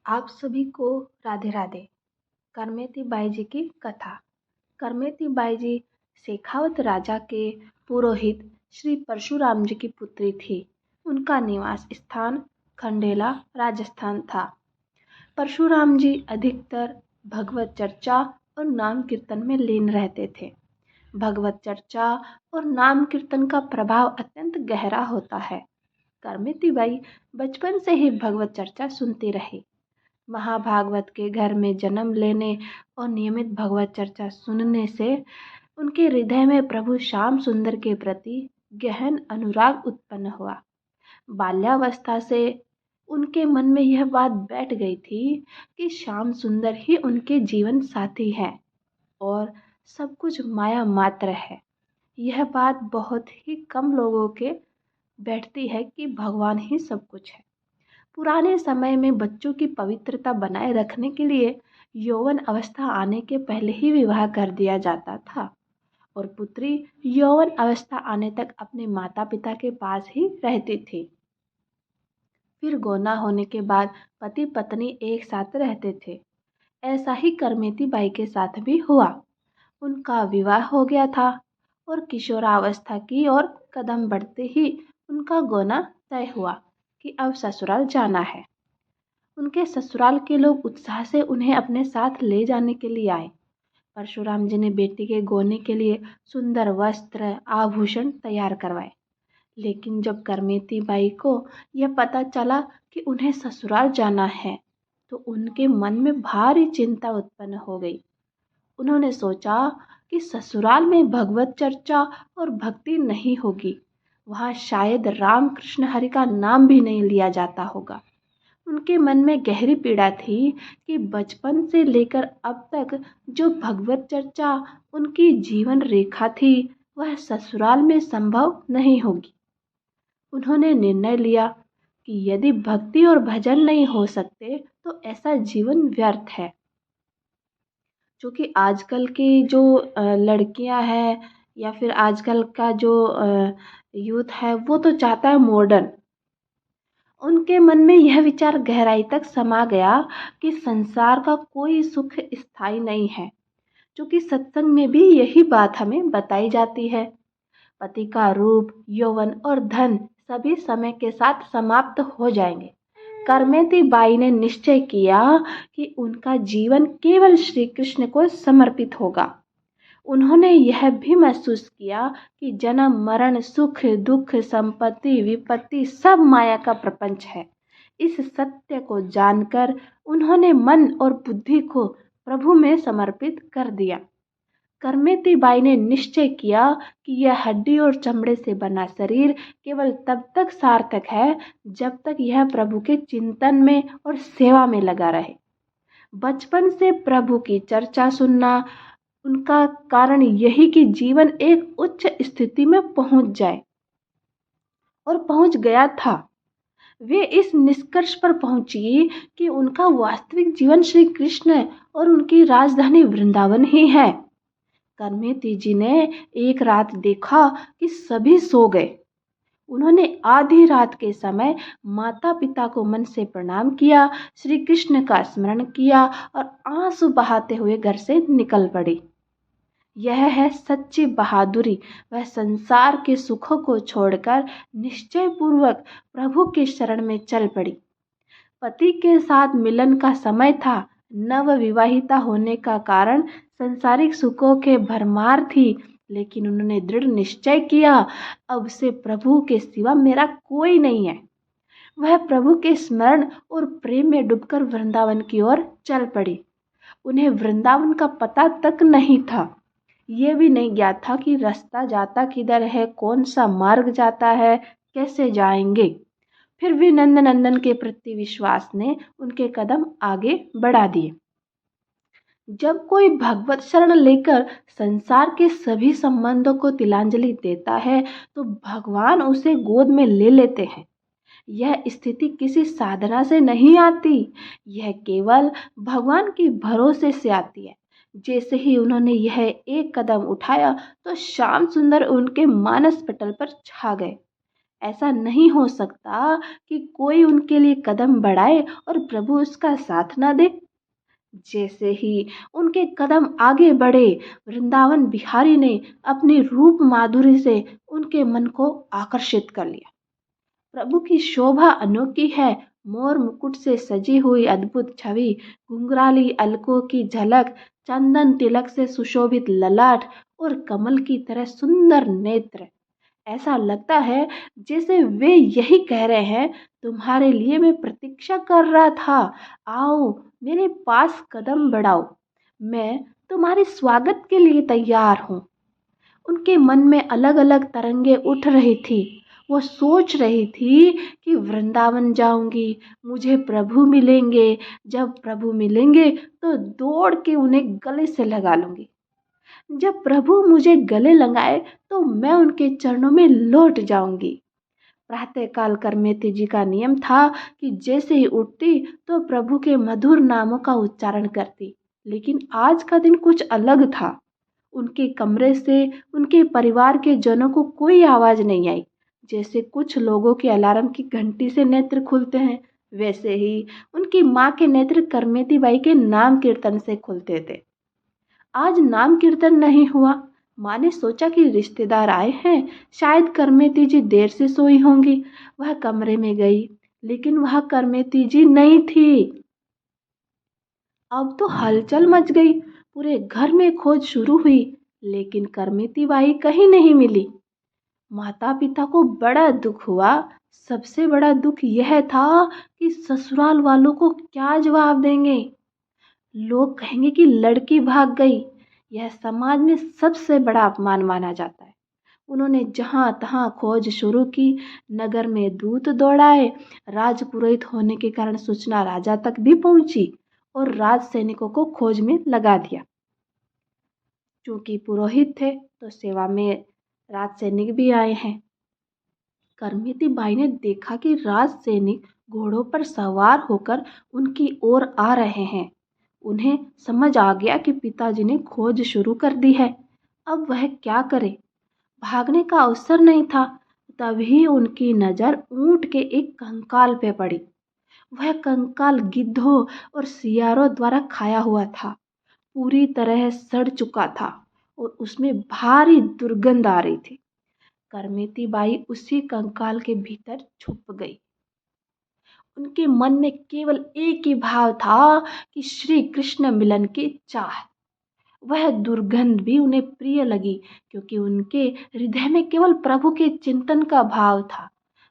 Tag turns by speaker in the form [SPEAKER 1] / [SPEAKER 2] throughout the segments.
[SPEAKER 1] आप सभी को राधे राधे। करमेती बाई जी की कथा। करमेती बाई जी शेखावत राजा के पुरोहित श्री परशुराम जी की पुत्री थी। उनका निवास स्थान खंडेला राजस्थान था। परशुराम जी अधिकतर भगवत चर्चा और नाम कीर्तन में लीन रहते थे। भगवत चर्चा और नाम कीर्तन का प्रभाव अत्यंत गहरा होता है। करमेती बाई बचपन से ही भगवत चर्चा सुनती रही। महाभागवत के घर में जन्म लेने और नियमित भगवत चर्चा सुनने से उनके हृदय में प्रभु श्याम सुंदर के प्रति गहन अनुराग उत्पन्न हुआ। बाल्यावस्था से उनके मन में यह बात बैठ गई थी कि श्याम सुंदर ही उनके जीवन साथी हैं और सब कुछ माया मात्र है। यह बात बहुत ही कम लोगों के बैठती है कि भगवान ही सब कुछ है। पुराने समय में बच्चों की पवित्रता बनाए रखने के लिए यौवन अवस्था आने के पहले ही विवाह कर दिया जाता था और पुत्री यौवन अवस्था आने तक अपने माता पिता के पास ही रहती थी। फिर गौना होने के बाद पति पत्नी एक साथ रहते थे। ऐसा ही करमेती बाई के साथ भी हुआ। उनका विवाह हो गया था और किशोरावस्था की ओर कदम बढ़ते ही उनका गौना तय हुआ कि अब ससुराल जाना है। उनके ससुराल के लोग उत्साह से उन्हें अपने साथ ले जाने के लिए आए। परशुराम जी ने बेटी के गौने के लिए सुंदर वस्त्र आभूषण तैयार करवाए। लेकिन जब करमेती बाई को यह पता चला कि उन्हें ससुराल जाना है तो उनके मन में भारी चिंता उत्पन्न हो गई। उन्होंने सोचा कि ससुराल में भगवत चर्चा और भक्ति नहीं होगी, वहाँ शायद राम कृष्ण हरि का नाम भी नहीं लिया जाता होगा। उनके मन में गहरी पीड़ा थी कि बचपन से लेकर अब तक जो भगवत चर्चा उनकी जीवन रेखा थी वह ससुराल में संभव नहीं होगी। उन्होंने निर्णय लिया कि यदि भक्ति और भजन नहीं हो सकते तो ऐसा जीवन व्यर्थ है। जो कि आजकल की जो लड़कियां हैं या फिर आजकल का जो यूथ है वो तो चाहता है मॉडर्न। उनके मन में यह विचार गहराई तक समा गया कि संसार का कोई सुख स्थायी नहीं है, जो कि सत्संग में भी यही बात हमें बताई जाती है। पति का रूप, यौवन और धन सभी समय के साथ समाप्त हो जाएंगे। करमेती बाई ने निश्चय किया कि उनका जीवन केवल श्री कृष्ण को समर्पित होगा। उन्होंने यह भी महसूस किया कि जन्म मरण सुख दुख संपत्ति विपत्ति सब माया का प्रपंच है। इस सत्य को जानकर उन्होंने मन और बुद्धि को प्रभु में समर्पित कर दिया। करमेती बाई ने निश्चय किया कि यह हड्डी और चमड़े से बना शरीर केवल तब तक सार्थक है जब तक यह प्रभु के चिंतन में और सेवा में लगा रहे। बचपन से प्रभु की चर्चा सुनना उनका कारण यही कि जीवन एक उच्च स्थिति में पहुंच जाए और पहुंच गया था। वे इस निष्कर्ष पर पहुंची कि उनका वास्तविक जीवन श्री कृष्ण और उनकी राजधानी वृंदावन ही है। करमेती जी ने एक रात देखा कि सभी सो गए। उन्होंने आधी रात के समय माता पिता को मन से प्रणाम किया, श्री कृष्ण का स्मरण किया और आंसू बहाते हुए घर से निकल पड़ी। यह है सच्ची बहादुरी। वह संसार के सुखों को छोड़कर निश्चय पूर्वक प्रभु के शरण में चल पड़ी। पति के साथ मिलन का समय था। नव विवाहिता होने का कारण संसारिक सुखों के भरमार थी, लेकिन उन्होंने दृढ़ निश्चय किया, अब से प्रभु के सिवा मेरा कोई नहीं है। वह प्रभु के स्मरण और प्रेम में डूबकर वृंदावन की ओर चल पड़ी। उन्हें वृंदावन का पता तक नहीं था। ये भी नहीं ज्ञात था कि रास्ता जाता किधर है, कौन सा मार्ग जाता है, कैसे जाएंगे। फिर भी नंदनंदन के प्रति विश्वास ने उनके कदम आगे बढ़ा दिए। जब कोई भगवत शरण लेकर संसार के सभी संबंधों को तिलांजलि देता है तो भगवान उसे गोद में ले लेते हैं। यह स्थिति किसी साधना से नहीं आती, यह केवल भगवान के भरोसे से आती है। जैसे ही उन्होंने यह एक कदम उठाया तो श्याम सुंदर उनके मानस पटल पर छा गए। ऐसा नहीं हो सकता कि कोई उनके लिए कदम बढ़ाए और प्रभु उसका साथ ना दे। जैसे ही उनके कदम आगे बढ़े, वृंदावन बिहारी ने अपनी रूप माधुरी से उनके मन को आकर्षित कर लिया। प्रभु की शोभा अनोखी है। मोर मुकुट से सजी हुई अद्भुत छवि, घुंघराली अलकों की झलक, चंदन तिलक से सुशोभित ललाट और कमल की तरह सुंदर नेत्र। ऐसा लगता है जैसे वे यही कह रहे हैं, तुम्हारे लिए मैं प्रतीक्षा कर रहा था, आओ मेरे पास कदम बढ़ाओ, मैं तुम्हारे स्वागत के लिए तैयार हूँ। उनके मन में अलग अलग तरंगे उठ रही थी। वो सोच रही थी कि वृंदावन जाऊंगी, मुझे प्रभु मिलेंगे, जब प्रभु मिलेंगे तो दौड़ के उन्हें गले से लगा लूंगी, जब प्रभु मुझे गले लगाए तो मैं उनके चरणों में लौट जाऊंगी। प्रातःकाल करमेती जी का नियम था कि जैसे ही उठती तो प्रभु के मधुर नामों का उच्चारण करती, लेकिन आज का दिन कुछ अलग था। उनके कमरे से उनके परिवार के जनों को कोई आवाज नहीं आई। जैसे कुछ लोगों के अलार्म की घंटी से नेत्र खुलते हैं, वैसे ही उनकी माँ के नेत्र करमेती बाई के नाम कीर्तन से खुलते थे। आज नाम कीर्तन नहीं हुआ। माँ ने सोचा कि रिश्तेदार आए हैं, शायद करमेती जी देर से सोई होंगी। वह कमरे में गई, लेकिन वह करमेती जी नहीं थी। अब तो हलचल मच गई। पूरे घर में खोज शुरू हुई, लेकिन करमिती बाई कहीं नहीं मिली। माता पिता को बड़ा दुख हुआ। सबसे बड़ा दुख यह था कि ससुराल वालों को क्या जवाब देंगे। लोग कहेंगे कि लड़की भाग गई। यह समाज में सबसे बड़ा अपमान माना जाता है। उन्होंने जहां तहां खोज शुरू की, नगर में दूत दौड़ाए, राजपुरोहित होने के कारण सूचना राजा तक भी पहुंची और राज सैनिकों को खोज में लगा दिया। क्योंकि पुरोहित थे तो सेवा में राज सैनिक भी आए हैं। करमिती बाई ने देखा कि राज सैनिक घोड़ों पर सवार होकर उनकी ओर आ रहे हैं। उन्हें समझ आ गया कि पिताजी ने खोज शुरू कर दी है। अब वह क्या करे? भागने का अवसर नहीं था। तभी उनकी नजर ऊंट के एक कंकाल पे पड़ी। वह कंकाल गिद्धों और सियारों द्वारा खाया हुआ था, पूरी तरह सड़ चुका था और उसमें भारी दुर्गंध आ रही थी। करमेती बाई उसी कंकाल के भीतर छुप गई। उनके मन में केवल एक ही भाव था कि श्री कृष्ण मिलन की चाह। वह दुर्गंध भी उन्हें प्रिय लगी, क्योंकि उनके हृदय में केवल प्रभु के चिंतन का भाव था।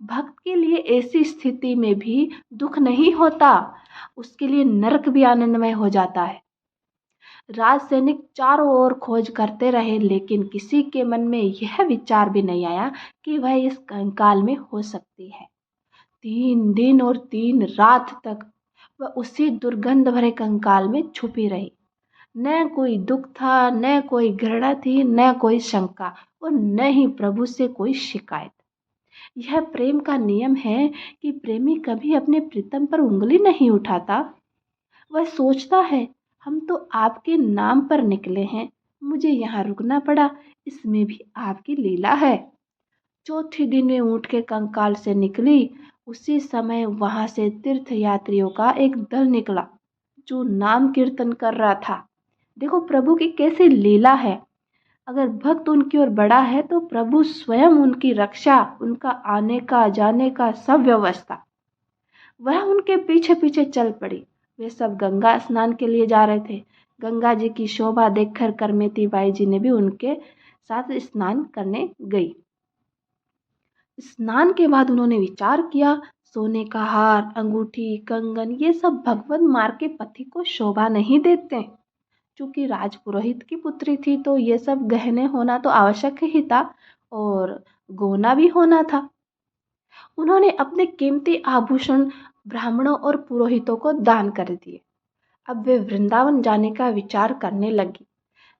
[SPEAKER 1] भक्त के लिए ऐसी स्थिति में भी दुख नहीं होता, उसके लिए नरक भी आनंदमय हो जाता है। राज सैनिक चारों ओर खोज करते रहे, लेकिन किसी के मन में यह विचार भी नहीं आया कि वह इस कंकाल में हो सकती है। 3 दिन और 3 रात तक वह उसी दुर्गंध भरे कंकाल में छुपी रही। न कोई दुख था, न कोई घृणा थी, न कोई शंका और न ही प्रभु से कोई शिकायत। यह प्रेम का नियम है कि प्रेमी कभी अपने प्रीतम पर उंगली नहीं उठाता। वह सोचता है, हम तो आपके नाम पर निकले हैं, मुझे यहाँ रुकना पड़ा, इसमें भी आपकी लीला है। चौथे दिन वे ऊंट के कंकाल से निकली। उसी समय वहां से तीर्थ यात्रियों का एक दल निकला, जो नाम कीर्तन कर रहा था। देखो प्रभु की कैसी लीला है। अगर भक्त उनकी ओर बड़ा है तो प्रभु स्वयं उनकी रक्षा, उनका आने का जाने का सब व्यवस्था। वह उनके पीछे पीछे चल पड़ी। वे सब गंगा स्नान के लिए जा रहे थे। गंगा जी की शोभा देखकर करमेती बाई जी ने भी उनके साथ स्नान करने गई। स्नान के बाद उन्होंने विचार किया, सोने का हार, अंगूठी, कंगन ये सब भगवत मार्ग के पति को शोभा नहीं देते। चूंकि राजपुरोहित की पुत्री थी तो ये सब गहने होना तो आवश्यक ही था और गौना भी होना था। उन्होंने अपने कीमती आभूषण ब्राह्मणों और पुरोहितों को दान कर दिए। अब वे वृंदावन जाने का विचार करने लगी।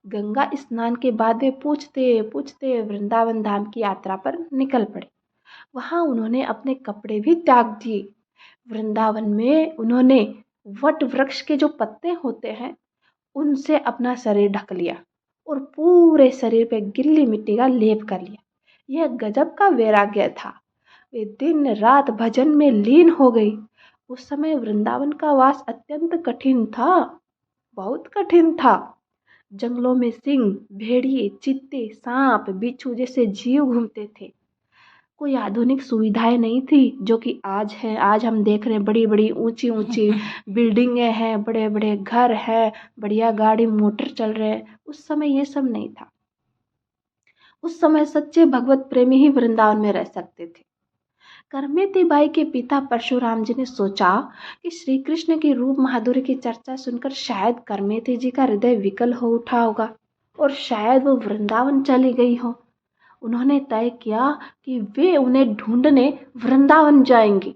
[SPEAKER 1] गंगा स्नान के बाद वे पूछते पूछते वृंदावन धाम की यात्रा पर निकल पड़े। वहां उन्होंने अपने कपड़े भी त्याग दिए। वृंदावन में उन्होंने वट वृक्ष के जो पत्ते होते हैं उनसे अपना शरीर ढक लिया और पूरे शरीर पे गिल्ली मिट्टी का लेप कर लिया। यह गजब का वैराग्य था। वे दिन रात भजन में लीन हो गई। उस समय वृंदावन का वास अत्यंत कठिन था, बहुत कठिन था। जंगलों में सिंह, भेड़िए, चीते, सांप, बिच्छू जैसे जीव घूमते थे। कोई आधुनिक सुविधाएं नहीं थी जो कि आज है। आज हम देख रहे हैं बड़ी बड़ी ऊंची ऊंची बिल्डिंगें हैं, बड़े बड़े घर हैं, बढ़िया गाड़ी मोटर चल रहे हैं। उस समय ये सब नहीं था। उस समय सच्चे भगवत प्रेमी ही वृंदावन में रह सकते थे। करमेती बाई के पिता परशुराम जी ने सोचा कि श्री कृष्ण की रूप माधुर्य की चर्चा सुनकर शायद करमेती जी का हृदय विकल हो उठा होगा और शायद वो वृंदावन चली गई हो। उन्होंने तय किया कि वे उन्हें ढूंढने वृंदावन जाएंगी।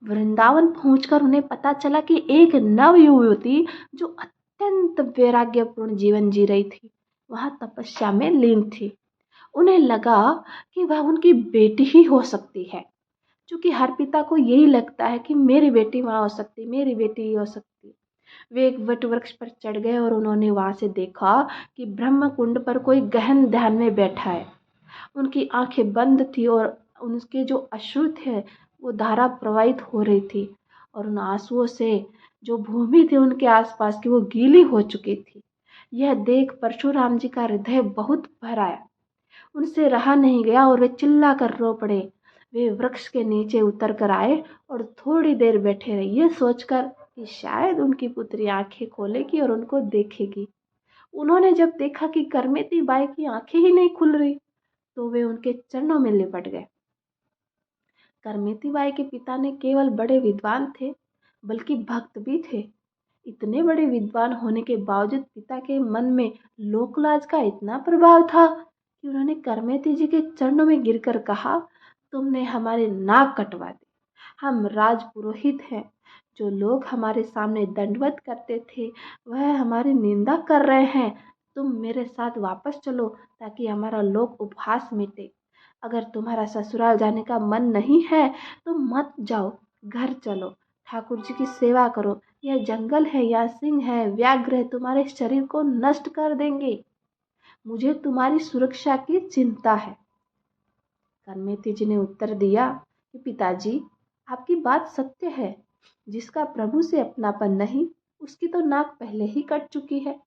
[SPEAKER 1] वृंदावन पहुंचकर उन्हें पता चला कि एक नव युवती जो अत्यंत वैराग्यपूर्ण जीवन जी रही थी, वहां तपस्या में लीन थी। उन्हें लगा कि वह उनकी बेटी ही हो सकती है, क्योंकि हर पिता को यही लगता है कि मेरी बेटी वहां हो सकती, मेरी बेटी ही हो सकती। वे एक वट वृक्ष पर चढ़ गए और उन्होंने वहां से देखा कि ब्रह्म कुंड पर कोई गहन ध्यान में बैठा है। उनकी आंखें बंद थी और उनके जो अश्रु थे वो धारा प्रवाहित हो रही थी और उन आंसुओं से जो भूमि थी उनके आसपास की वो गीली हो चुकी थी। यह देख परशुराम जी का हृदय बहुत भर आया। उनसे रहा नहीं गया और वे चिल्ला कर रो पड़े। वे वृक्ष के नीचे उतर कर आए और थोड़ी देर बैठे रहे, ये सोचकर कि शायद उनकी पुत्री आंखें खोलेगी और उनको देखेगी। उन्होंने जब देखा कि करमेती बाई की आंखें ही नहीं खुल रही तो वे उनके चरणों में लिपट गए। करमेती बाई के पिता ने केवल बड़े विद्वान थे बल्कि भक्त भी थे। इतने बड़े विद्वान होने के बावजूद पिता के मन में लोकलाज का इतना प्रभाव था कि उन्होंने करमेती जी के चरणों में गिरकर कहा, तुमने हमारे नाक कटवा दी। हम राजपुरोहित हैं। जो लोग हमारे सामने दंडवत करते थे वह हमारी निंदा कर रहे हैं। तुम मेरे साथ वापस चलो ताकि हमारा लोक उपहास मिटे। अगर तुम्हारा ससुराल जाने का मन नहीं है तो मत जाओ, घर चलो, ठाकुर जी की सेवा करो। यह जंगल है, या सिंह है, व्याघ्र है, तुम्हारे शरीर को नष्ट कर देंगे। मुझे तुम्हारी सुरक्षा की चिंता है। करमेती जी ने उत्तर दिया कि पिताजी, आपकी बात सत्य है। जिसका प्रभु से अपनापन नहीं उसकी तो नाक पहले ही कट चुकी है।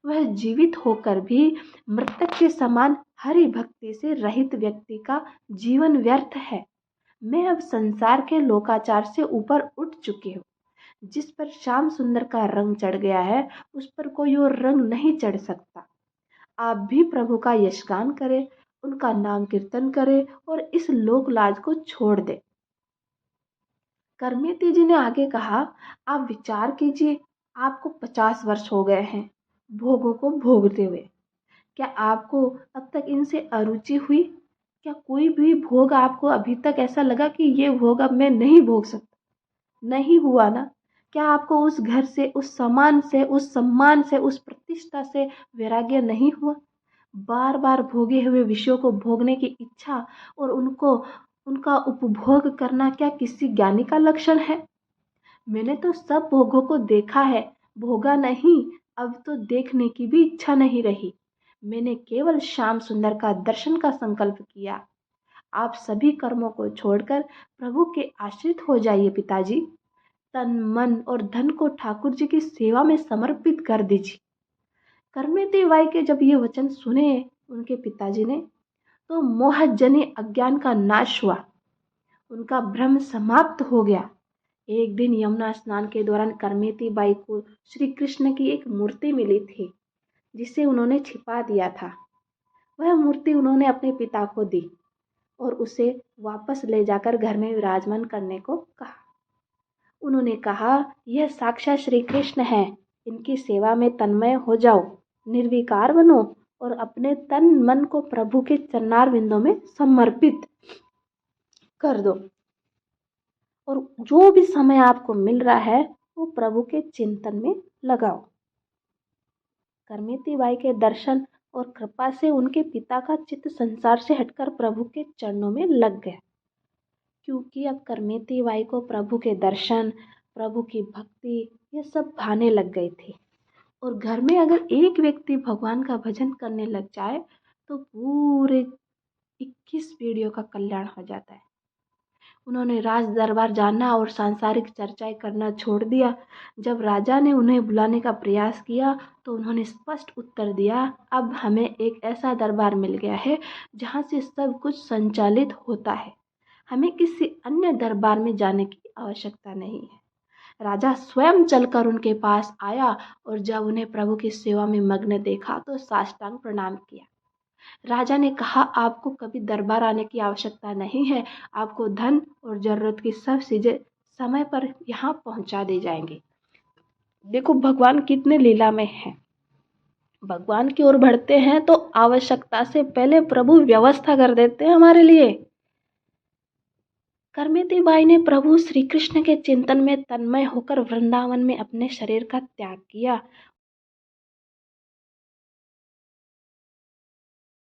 [SPEAKER 1] वह जीवित होकर भी मृतक के समान हरि भक्ति से रहित व्यक्ति का जीवन व्यर्थ है। मैं अब संसार के लोकाचार से ऊपर उठ चुकी हूँ। जिस पर श्याम सुंदर का रंग चढ़ गया है उस पर कोई और रंग नहीं चढ़ सकता। आप भी प्रभु का यशगान करें, उनका नाम कीर्तन करें और इस लोक लाज को छोड़ दें। करमेती जी ने आगे कहा, आप विचार कीजिए, आपको 50 वर्ष हो गए हैं भोगों को भोगते हुए। क्या आपको अब तक इनसे अरुचि हुई? क्या कोई भी भोग आपको अभी तक ऐसा लगा कि ये भोग अब मैं नहीं भोग सकता? नहीं हुआ ना? क्या आपको उस घर से, उस सामान से, उस सम्मान से, उस प्रतिष्ठा से वैराग्य नहीं हुआ? बार बार भोगे हुए विषयों को भोगने की इच्छा और उनका उपभोग करना क्या किसी ज्ञानी का लक्षण है? मैंने तो सब भोगों को देखा है, भोगा नहीं। अब तो देखने की भी इच्छा नहीं रही। मैंने केवल श्याम सुंदर का दर्शन का संकल्प किया। आप सभी कर्मों को छोड़कर प्रभु के आश्रित हो जाइए पिताजी। तन मन और धन को ठाकुर जी की सेवा में समर्पित कर दीजिए। करमेती बाई के जब ये वचन सुने उनके पिताजी ने तो मोहजनी अज्ञान का नाश हुआ। उनका भ्रम समाप्त हो गया। एक दिन यमुना स्नान के दौरान करमेती बाई को श्री कृष्ण की एक मूर्ति मिली थी जिसे उन्होंने छिपा दिया था। वह मूर्ति उन्होंने अपने पिता को दी और उसे वापस ले जाकर घर में विराजमान करने को कहा। उन्होंने कहा, यह साक्षात श्री कृष्ण है, इनकी सेवा में तन्मय हो जाओ, निर्विकार बनो और अपने तन मन को प्रभु के चरणार बिंदों में समर्पित कर दो। और जो भी समय आपको मिल रहा है वो प्रभु के चिंतन में लगाओ। करमेती बाई के दर्शन और कृपा से उनके पिता का चित्त संसार से हटकर प्रभु के चरणों में लग गया, क्योंकि अब करमेती बाई को प्रभु के दर्शन, प्रभु की भक्ति ये सब भाने लग गई थी। और घर में अगर एक व्यक्ति भगवान का भजन करने लग जाए तो पूरे 21 पीढ़ियों का कल्याण हो जाता है। उन्होंने राज दरबार जाना और सांसारिक चर्चाएं करना छोड़ दिया। जब राजा ने उन्हें बुलाने का प्रयास किया तो उन्होंने स्पष्ट उत्तर दिया, अब हमें एक ऐसा दरबार मिल गया है जहाँ से सब कुछ संचालित होता है। हमें किसी अन्य दरबार में जाने की आवश्यकता नहीं है। राजा स्वयं चलकर उनके पास आया और जब उन्हें प्रभु की सेवा में मग्न देखा तो साष्टांग प्रणाम किया। राजा ने कहा, आपको कभी दरबार आने की आवश्यकता नहीं है। आपको धन और जरूरत की सब चीजें समय पर यहाँ पहुंचा दी जाएंगी। देखो भगवान कितने लीलामय हैं। भगवान की ओर बढ़ते हैं तो आवश्यकता से पहले प्रभु व्यवस्था कर देते हैं हमारे लिए। करमेती बाई ने प्रभु श्री कृष्ण के चिंतन में तन्मय होकर वृंदावन में अपने शरीर का त्याग किया